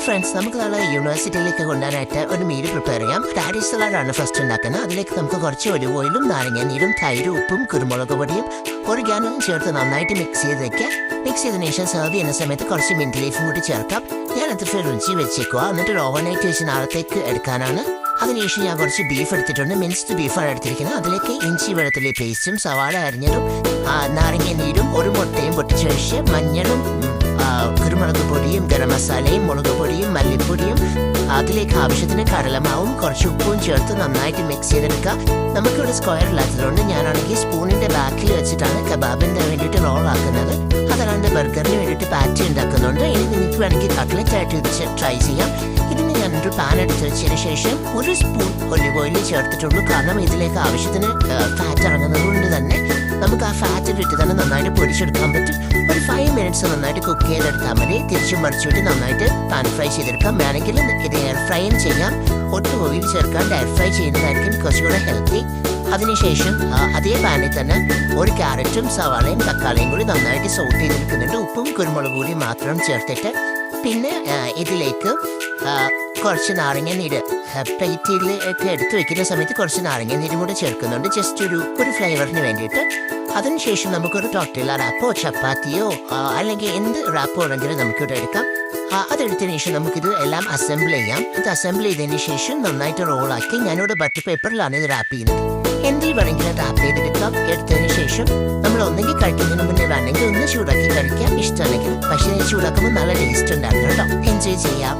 Friends, നമുക്ക് നാളെ യൂണിവേഴ്സിറ്റിയിലേക്ക് കൊണ്ടുവരാനായിട്ട് ഒരു മീൽ പ്രിപ്പയർ ചെയ്യാം. ടാഡി സലാഡാണ് ഫസ്റ്റ് ഉണ്ടാക്കുന്നത്. അതിലേക്ക് നമുക്ക് കുറച്ച് ഒലിവ് ഓയിലും നാരങ്ങ നീരും തൈരും ഉപ്പും കുരുമുളക് പൊടിയും ഒറിഗാനോയും ചേർത്ത് നന്നായിട്ട് മിക്സ് ചെയ്ത് വെക്കാം. മിക്സ് ചെയ്തതിനു ശേഷം സെർവ് ചെയ്യുന്ന സമയത്ത് കുറച്ച് മിന്റ് ലീഫും കൂടി ചേർക്കാം. ഞാൻ അത് ഫ്രിഡ്ജിൽ വെച്ചേക്കുക. എന്നിട്ട് ഒരു ഓവർനൈറ്റ് വെച്ച് നാളത്തേക്ക് എടുക്കാനാണ്. അതിനുശേഷം ഞാൻ കുറച്ച് ബീഫ് എടുത്തിട്ടുണ്ട്. മിൻസ്ഡ് ബീഫാണ് എടുത്തിരിക്കുന്നത്. അതിലേക്ക് ഇഞ്ചി വെളുത്തുള്ളി പേസ്റ്റും സവാള അരിഞ്ഞതും നാരങ്ങ നീരും ഒരു മുട്ടയും പൊട്ടിച്ചൊഴിച്ച് മഞ്ഞളും കുരുമുളക് പൊടിയും ഗരം മസാലയും മുളക് പൊടിയും മല്ലിപ്പൊടിയും അതിലേക്ക് ആവശ്യത്തിന് കടലമാവും കുറച്ച് ഉപ്പും ചേർത്ത് നന്നായിട്ട് മിക്സ് ചെയ്തെടുക്കുക. നമുക്കിവിടെ സ്ക്വയർ ഇല്ലാത്തതുകൊണ്ട് ഞാനാണെങ്കിൽ സ്പൂണിന്റെ ബാക്കിൽ വെച്ചിട്ടാണ് കബാബിന് വേണ്ടിയിട്ട് റോൾ ആക്കുന്നത്. അതല്ലാണ്ട് ബർഗറിന് വേണ്ടിയിട്ട് പാറ്റി ഉണ്ടാക്കുന്നുണ്ട്. ഇനി നിങ്ങൾക്ക് വേണമെങ്കിൽ കട്ട്ലറ്റ് ആയിട്ട് ഇത് ട്രൈ ചെയ്യാം. ഇതിന് ഞാനൊരു പാൻ എടുത്ത് വെച്ചതിന് ശേഷം ഒരു സ്പൂൺ ഒലിവ് ഓയിൽ ചേർത്തിട്ടുള്ളൂ. കാരണം ഇതിലേക്ക് ആവശ്യത്തിന് ഫാറ്റ് ഇറങ്ങുന്നത് കൊണ്ട് തന്നെ നമുക്ക് ആ ഫാറ്റ് ഇട്ട് തന്നെ നന്നായിട്ട് പൊരിച്ചെടുക്കാൻ പറ്റും. ഒരു 5 മിനിറ്റ്സ് നന്നായിട്ട് കുക്ക് ചെയ്തെടുത്താൽ മതി. തിരിച്ചും മറിച്ചിട്ട് നന്നായിട്ട് പാൻ ഫ്രൈ ചെയ്തെടുക്കാം. വേണമെങ്കിൽ ഇത് എയർ ഫ്രൈയും ചെയ്യാം. ഒട്ടും ഓയിൽ ചേർക്കാണ്ട് എയർ ഫ്രൈ ചെയ്യുന്നതായിരിക്കും കുറച്ചുകൂടെ ഹെൽത്തി. അതിനുശേഷം അതേ പാനിൽ തന്നെ ഒരു ക്യാരറ്റും സവാളയും തക്കാളിയും കൂടി നന്നായിട്ട് സോട്ട് ചെയ്തെടുക്കുന്നുണ്ട്. ഉപ്പും കുരുമുളക് കൂടി മാത്രം ചേർത്തിട്ട് പിന്നെ ഇതിലേക്ക് കുറച്ച് നാരങ്ങ നീര് പ്ലേറ്റിലേക്ക് എടുത്ത് വെക്കുന്ന സമയത്ത് കുറച്ച് നാരങ്ങ നീരും കൂടെ ചേർക്കുന്നുണ്ട്. ജസ്റ്റ് ഒരു ഫ്ലേവറിന് വേണ്ടിയിട്ട്. അതിനുശേഷം നമുക്കൊരു ടോർട്ടില്ല റാപ്പോ ചപ്പാത്തിയോ അല്ലെങ്കിൽ എന്ത് റാപ്പോ ആണെങ്കിലും നമുക്കിവിടെ എടുക്കാം. അതെടുത്തതിന് ശേഷം നമുക്കിത് എല്ലാം അസംബിൾ ചെയ്യാം. ഇത് അസംബിൾ ചെയ്തതിന് ശേഷം നന്നായിട്ട് റോളാക്കി ഞാനിവിടെ ബട്ടർ പേപ്പറിലാണ് ഇത് റാപ്പ് ചെയ്യുന്നത്. എന്തിൽ വേണമെങ്കിലും റാപ്പ് ചെയ്തെടുക്കാം. എടുത്തതിന് ശേഷം നമ്മൾ ഒന്നെങ്കിൽ കഴിക്കുന്നതിന് മുന്നേ വേണമെങ്കിൽ ഒന്ന് ചൂടാക്കി കഴിക്കാം. ഇഷ്ടമല്ലെങ്കിൽ പക്ഷേ ചൂടാക്കുമ്പോൾ നല്ല ടേസ്റ്റ് ഉണ്ടാകും കേട്ടോ. എൻജോയ് ചെയ്യാം.